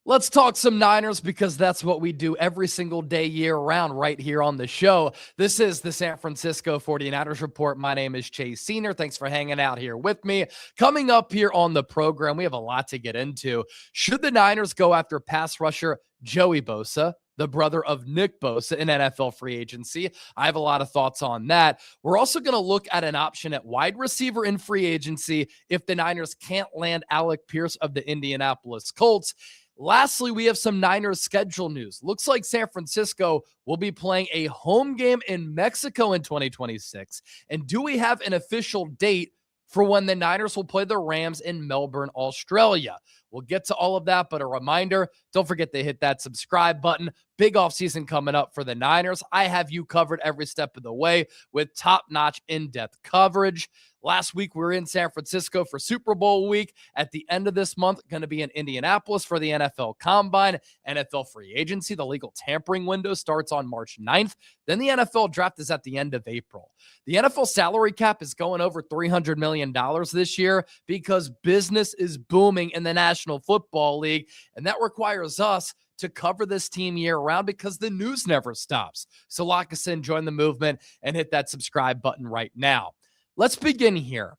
Let's talk some Niners because that's what we do every single day, year round, right here on the show. This is the San Francisco 49ers Report. My name is Chase Senior. Thanks for hanging out here with me. Coming up here on the program, we have a lot to get into. Should the Niners go after pass rusher Joey Bosa, the brother of Nick Bosa, in NFL free agency? I have a lot of thoughts on that. We're also going to look at an option at wide receiver in free agency if the Niners can't land Alec Pierce of the Indianapolis Colts. Lastly, we have some Niners schedule news. Looks like San Francisco will be playing a home game in Mexico in 2026. And do we have an official date for when the Niners will play the Rams in Melbourne, Australia? We'll get to all of that, but a reminder, don't forget to hit that subscribe button. Big offseason coming up for the Niners. I have you covered every step of the way with top-notch, in-depth coverage. Last week, we were in San Francisco for Super Bowl week. At the end of this month, going to be in Indianapolis for the NFL Combine, NFL free agency. The legal tampering window starts on March 9th. Then the NFL draft is at the end of April. The NFL salary cap is going over $300 million this year because business is booming in the National Football League, and that requires us to cover this team year round because the news never stops. So lock us in, join the movement, and hit that subscribe button right now. Let's begin here.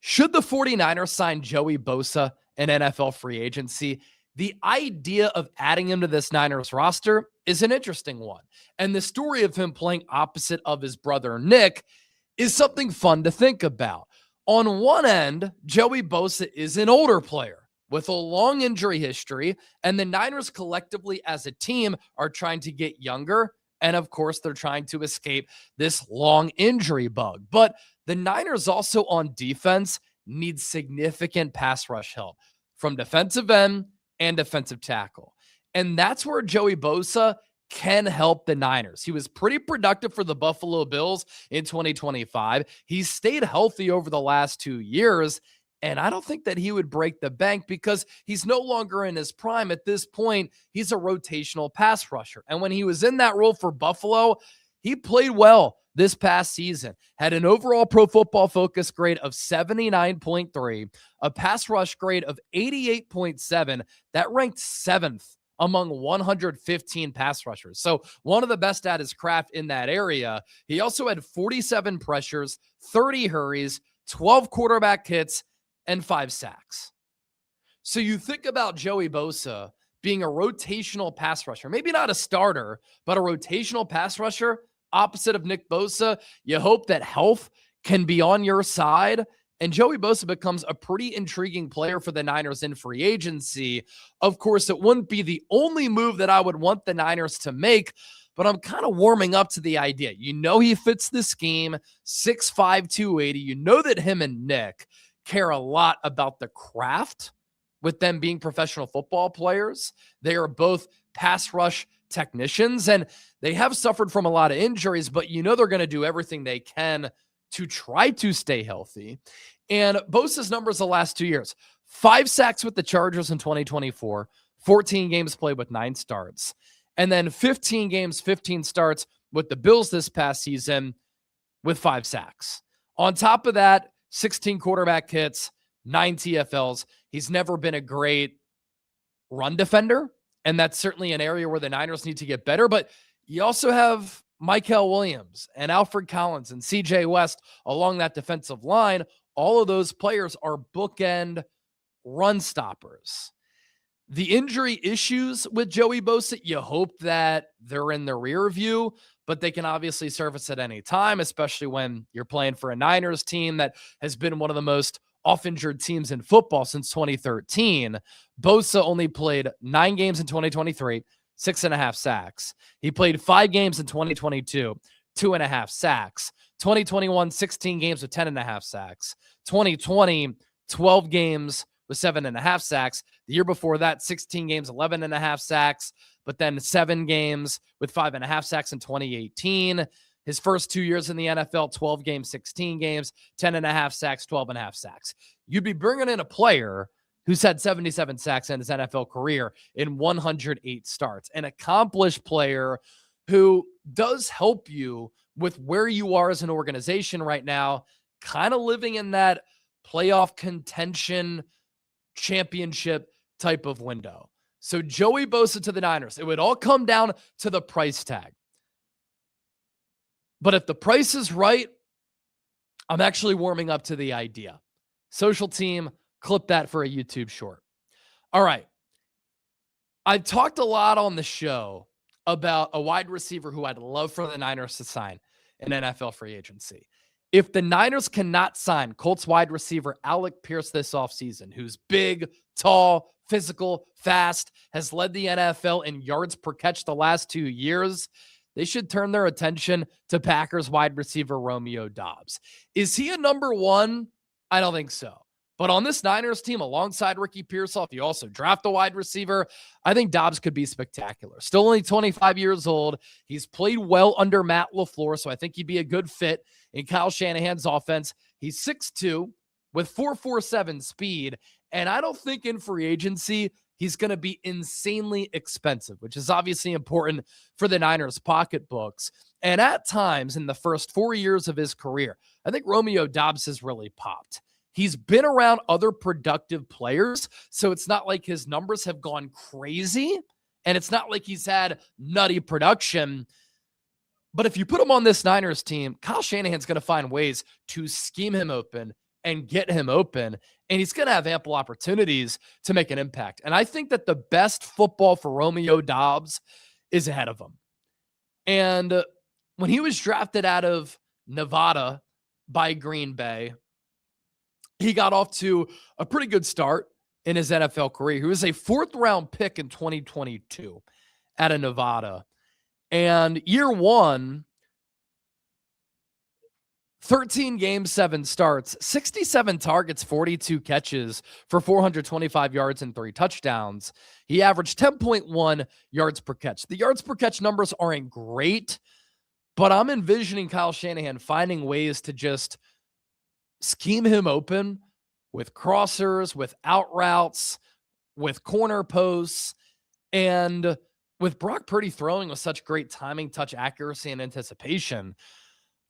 Should the 49ers sign Joey Bosa in NFL free agency? The idea of adding him to this Niners roster is an interesting one. And the story of him playing opposite of his brother Nick is something fun to think about. On one end, Joey Bosa is an older player with a long injury history, and the Niners collectively as a team are trying to get younger. And of course, they're trying to escape this long injury bug. But the Niners also on defense need significant pass rush help from defensive end and defensive tackle. And that's where Joey Bosa can help the Niners. He was pretty productive for the Buffalo Bills in 2025. He's stayed healthy over the last 2 years. And I don't think that he would break the bank because he's no longer in his prime. At this point, he's a rotational pass rusher. And when he was in that role for Buffalo, he played well this past season, had an overall Pro Football Focus grade of 79.3, a pass rush grade of 88.7. That ranked 7th among 115 pass rushers. So one of the best at his craft in that area. He also had 47 pressures, 30 hurries, 12 quarterback hits, and 5 sacks. So you think about Joey Bosa being a rotational pass rusher, maybe not a starter, but a rotational pass rusher opposite of Nick Bosa. You hope that health can be on your side, and Joey Bosa becomes a pretty intriguing player for the Niners in free agency. Of course, it wouldn't be the only move that I would want the Niners to make, but I'm kind of warming up to the idea. You know he fits the scheme, 6'5", 280. You know that him and Nick care a lot about the craft with them being professional football players. They are both pass rush technicians, and they have suffered from a lot of injuries, but you know they're going to do everything they can to try to stay healthy. And Bosa's numbers the last 2 years, 5 sacks with the Chargers in 2024, 14 games played with 9 starts, and then 15 games, 15 starts with the Bills this past season with 5 sacks. On top of that, 16 quarterback hits, 9 TFLs. He's never been a great run defender, and that's certainly an area where the Niners need to get better. But you also have Michael Williams and Alfred Collins and CJ West along that defensive line. All of those players are bookend run stoppers. The injury issues with Joey Bosa, you hope that they're in the rear view, but they can obviously surface at any time, especially when you're playing for a Niners team that has been one of the most off-injured teams in football since 2013. Bosa only played 9 games in 2023, 6.5 sacks. He played 5 games in 2022, 2.5 sacks. 2021, 16 games with 10.5 sacks. 2020, 12 games with 7.5 sacks. The year before that, 16 games, 11.5 sacks, but then 7 games with 5.5 sacks in 2018. His first 2 years in the NFL, 12 games, 16 games, 10.5 sacks, 12.5 sacks. You'd be bringing in a player who's had 77 sacks in his NFL career in 108 starts, an accomplished player who does help you with where you are as an organization right now, kind of living in that playoff contention championship type of window. So Joey Bosa to the Niners, it would all come down to the price tag. But if the price is right, I'm actually warming up to the idea. Social team, clip that for a YouTube short. All right. I've talked a lot on the show about a wide receiver who I'd love for the Niners to sign in NFL free agency. If the Niners cannot sign Colts wide receiver Alec Pierce this offseason, who's big, tall, physical, fast, has led the NFL in yards per catch the last 2 years, they should turn their attention to Packers wide receiver Romeo Doubs. Is he a number one? I don't think so. But on this Niners team, alongside Ricky Pearsall, if you also draft a wide receiver, I think Doubs could be spectacular. Still only 25 years old. He's played well under Matt LaFleur, so I think he'd be a good fit in Kyle Shanahan's offense. He's 6'2", with 4.47 speed, and I don't think in free agency he's going to be insanely expensive, which is obviously important for the Niners' pocketbooks. And at times in the first 4 years of his career, I think Romeo Doubs has really popped. He's been around other productive players, so it's not like his numbers have gone crazy, and it's not like he's had nutty production. But if you put him on this Niners team, Kyle Shanahan's going to find ways to scheme him open and get him open, and he's going to have ample opportunities to make an impact. And I think that the best football for Romeo Doubs is ahead of him. And when he was drafted out of Nevada by Green Bay, he got off to a pretty good start in his NFL career. He was a 4th-round pick in 2022 out of Nevada. And year one, 13 games, 7 starts, 67 targets, 42 catches for 425 yards and 3 touchdowns. He averaged 10.1 yards per catch. The yards per catch numbers aren't great, but I'm envisioning Kyle Shanahan finding ways to just scheme him open with crossers, with out routes, with corner posts, and with Brock Purdy throwing with such great timing, touch accuracy, and anticipation.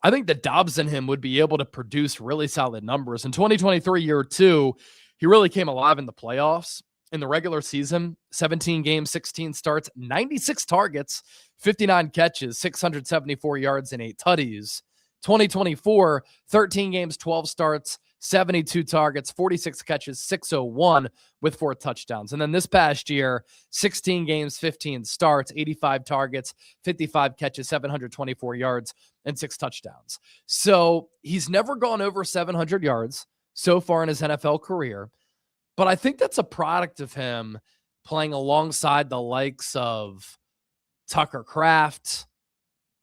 I think that Doubs and him would be able to produce really solid numbers. In 2023, year 2, he really came alive in the playoffs. In the regular season, 17 games, 16 starts, 96 targets, 59 catches, 674 yards, and 8 tutties. 2024, 13 games, 12 starts, 72 targets, 46 catches, 601 with 4 touchdowns. And then this past year, 16 games, 15 starts, 85 targets, 55 catches, 724 yards, and 6 touchdowns. So he's never gone over 700 yards so far in his NFL career. But I think that's a product of him playing alongside the likes of Tucker Kraft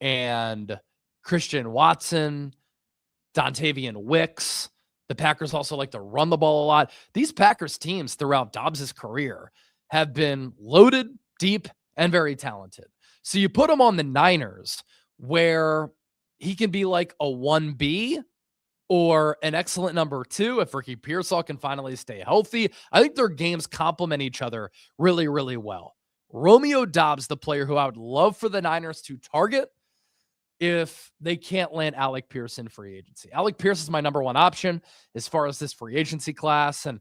and Christian Watson, Dontavian Wicks. The Packers also like to run the ball a lot. These Packers teams throughout Dobbs' career have been loaded, deep, and very talented. So you put him on the Niners where he can be like a 1B or an excellent number 2 if Ricky Pearsall can finally stay healthy. I think their games complement each other really, really well. Romeo Doubs, the player who I would love for the Niners to target if they can't land Alec Pierce in free agency. Alec Pierce is my number 1 option as far as this free agency class, and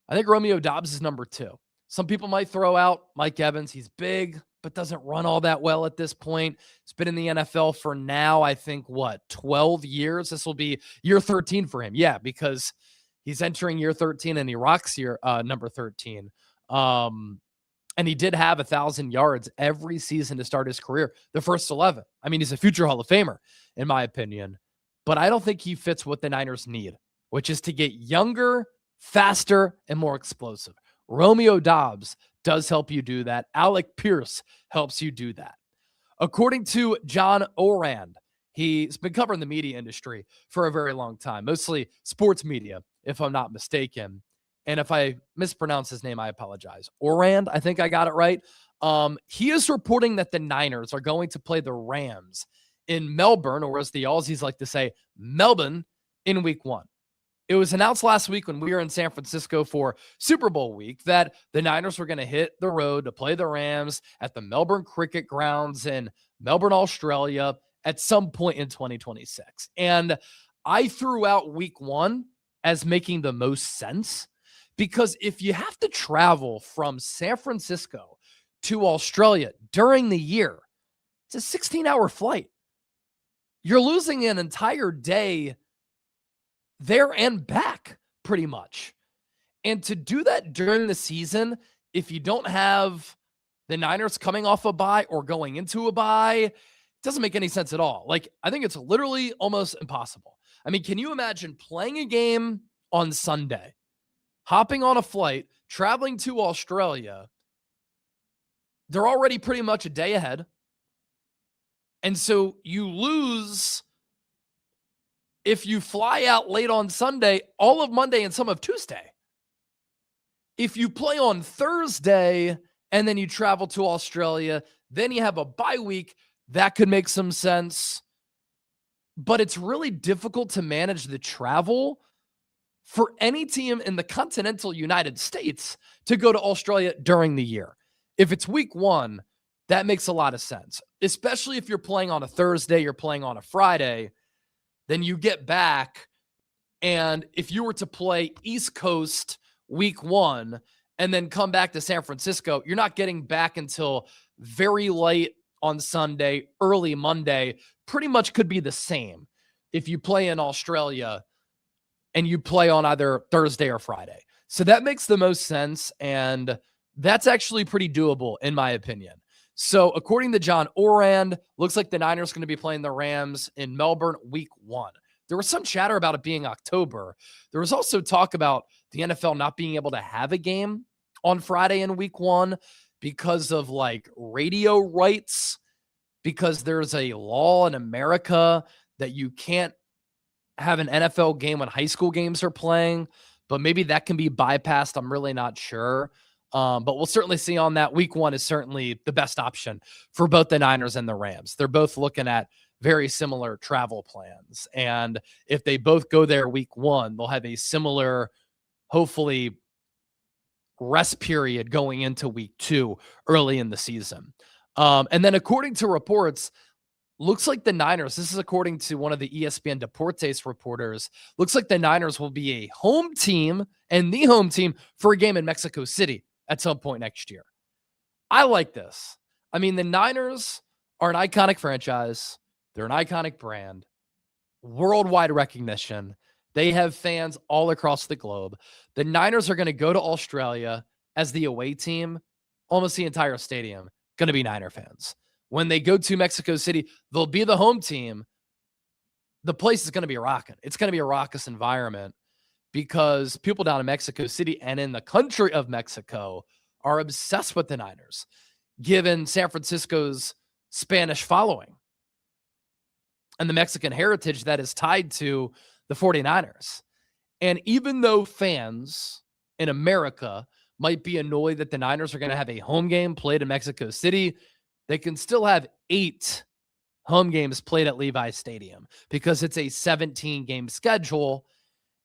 I think Romeo Doubs is number 2. Some people might throw out Mike Evans. He's big, but doesn't run all that well at this point. He's been in the NFL for now, I think, 12 years? This will be year 13 for him. Yeah, because he's entering year 13 and he rocks year number 13. And he did have 1,000 yards every season to start his career, the first 11. I mean, he's a future Hall of Famer, in my opinion. But I don't think he fits what the Niners need, which is to get younger, faster, and more explosive. Romeo Doubs does help you do that. Alec Pierce helps you do that. According to John Ourand, he's been covering the media industry for a very long time, mostly sports media, if I'm not mistaken. And if I mispronounce his name, I apologize. Ourand, I think I got it right. He is reporting that the Niners are going to play the Rams in Melbourne, or as the Aussies like to say, Melbourne, in week 1. It was announced last week when we were in San Francisco for Super Bowl week that the Niners were going to hit the road to play the Rams at the Melbourne Cricket Grounds in Melbourne, Australia at some point in 2026. And I threw out week 1 as making the most sense Because if you have to travel from San Francisco to Australia during the year, it's a 16-hour flight. You're losing an entire day there and back, pretty much. And to do that during the season, if you don't have the Niners coming off a bye or going into a bye, it doesn't make any sense at all. Like, I think it's literally almost impossible. I mean, can you imagine playing a game on Sunday, hopping on a flight, traveling to Australia? They're already pretty much a day ahead. And so you lose, if you fly out late on Sunday, all of Monday and some of Tuesday. If you play on Thursday and then you travel to Australia, then you have a bye week, that could make some sense. But it's really difficult to manage the travel for any team in the continental United States to go to Australia during the year. If it's week one, that makes a lot of sense, especially if you're playing on a Thursday, you're playing on a Friday, then you get back. And if you were to play East Coast week one and then come back to San Francisco, you're not getting back until very late on Sunday, early Monday. Pretty much could be the same if you play in Australia and you play on either Thursday or Friday. So that makes the most sense. And that's actually pretty doable, in my opinion. So according to John Orand, looks like the Niners are going to be playing the Rams in Melbourne week one. There was some chatter about it being October. There was also talk about the NFL not being able to have a game on Friday in week one because of like radio rights, because there's a law in America that you can't have an NFL game when high school games are playing, but maybe that can be bypassed. I'm really not sure. But we'll certainly see on that. Week one is certainly the best option for both the Niners and the Rams. They're both looking at very similar travel plans. And if they both go there week one, they'll have a similar, hopefully, rest period going into week two early in the season. And then according to reports, looks like the Niners, this is according to one of the ESPN Deportes reporters, looks like the Niners will be a home team and the home team for a game in Mexico City at some point next year. I like this. I mean, the Niners are an iconic franchise. They're an iconic brand, worldwide recognition. They have fans all across the globe. The Niners are going to go to Australia as the away team. Almost the entire stadium going to be Niner fans. When they go to Mexico City, they'll be the home team. The place is going to be rocking. It's going to be a raucous environment because people down in Mexico City and in the country of Mexico are obsessed with the Niners, given San Francisco's Spanish following and the Mexican heritage that is tied to the 49ers. And even though fans in America might be annoyed that the Niners are going to have a home game played in Mexico City, they can still have 8 home games played at Levi's Stadium because it's a 17-game schedule.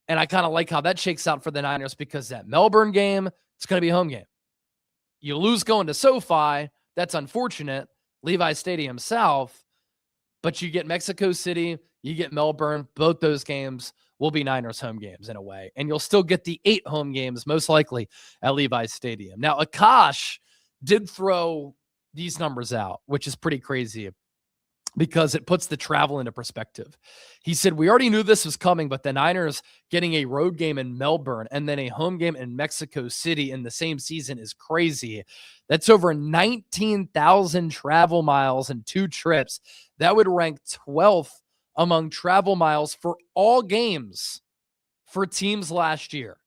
And I kind of like how that shakes out for the Niners because that Melbourne game, it's going to be a home game. You lose going to SoFi. That's unfortunate. Levi's Stadium South. But you get Mexico City, you get Melbourne. Both those games will be Niners home games in a way. And you'll still get the 8 home games, most likely, at Levi's Stadium. Now, Akash did throw these numbers out, which is pretty crazy because it puts the travel into perspective. He said, we already knew this was coming, but the Niners getting a road game in Melbourne and then a home game in Mexico City in the same season is crazy. That's over 19,000 travel miles and 2 trips. That would rank 12th among travel miles for all games for teams last year.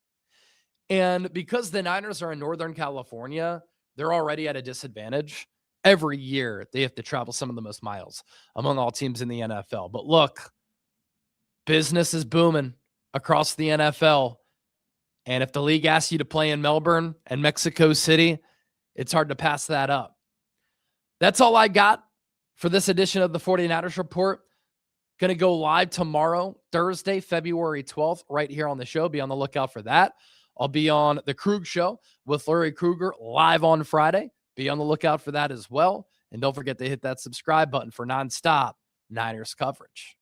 And because the Niners are in Northern California, they're already at a disadvantage. Every year, they have to travel some of the most miles among all teams in the NFL. But look, business is booming across the NFL. And if the league asks you to play in Melbourne and Mexico City, it's hard to pass that up. That's all I got for this edition of the 49ers Report. Going to go live tomorrow, Thursday, February 12th, right here on the show. Be on the lookout for that. I'll be on the Krug Show with Larry Krueger live on Friday. Be on the lookout for that as well. And don't forget to hit that subscribe button for nonstop Niners coverage.